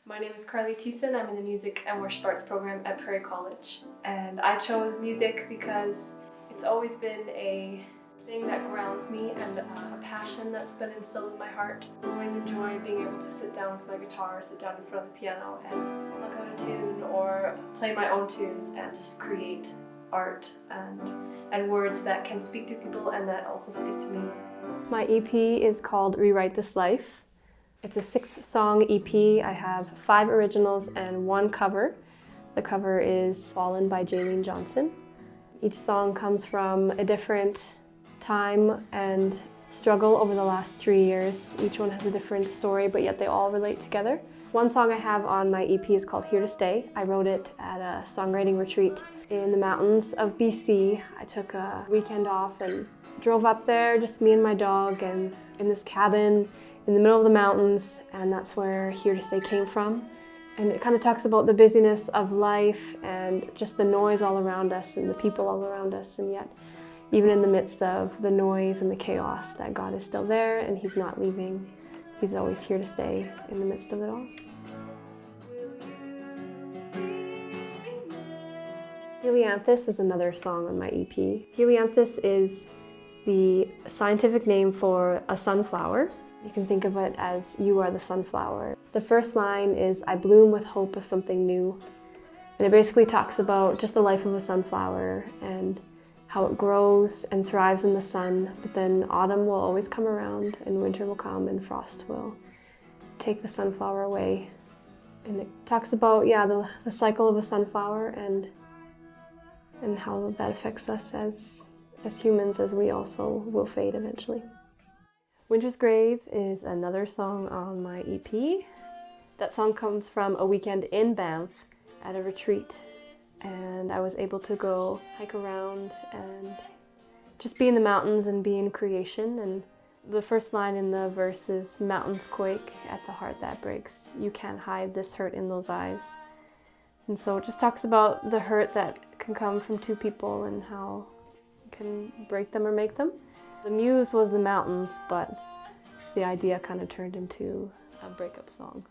My name is Karlee Thiessen. I'm in the Music and Worship Arts program at Prairie College. And I chose music because it's always been a thing that grounds me and a passion that's been instilled in my heart. I always enjoy being able to sit down with my guitar, sit down in front of the piano and pluck out a tune or play my own tunes and just create art and words that can speak to people and that also speak to me. My EP is called Rewrite This Life. It's a 6-song EP. I have 5 originals and 1 cover. The cover is Fallen by Jaylene Johnson. Each song comes from a different time and struggle over the last 3 years. Each one has a different story, but yet they all relate together. One song I have on my EP is called Here to Stay. I wrote it at a songwriting retreat in the mountains of BC. I took a weekend off and drove up there, just me and my dog, and in this cabin in the middle of the mountains, and that's where Here to Stay came from. And it kind of talks about the busyness of life and just the noise all around us and the people all around us, and yet even in the midst of the noise and the chaos, that God is still there and He's not leaving. He's always here to stay in the midst of it all. Helianthus is another song on my EP. Helianthus is the scientific name for a sunflower. You can think of it as you are the sunflower. The first line is, I bloom with hope of something new. And it basically talks about just the life of a sunflower and how it grows and thrives in the sun, but then autumn will always come around and winter will come and frost will take the sunflower away. And it talks about, the cycle of a sunflower and how that affects us as humans, as we also will fade eventually. Winter's Grave is another song on my EP. That song comes from a weekend in Banff at a retreat, and I was able to go hike around and just be in the mountains and be in creation. And the first line in the verse is, mountains quake at the heart that breaks. You can't hide this hurt in those eyes. And so it just talks about the hurt that can come from 2 people and how it can break them or make them. The muse was the mountains, but the idea kind of turned into a breakup song.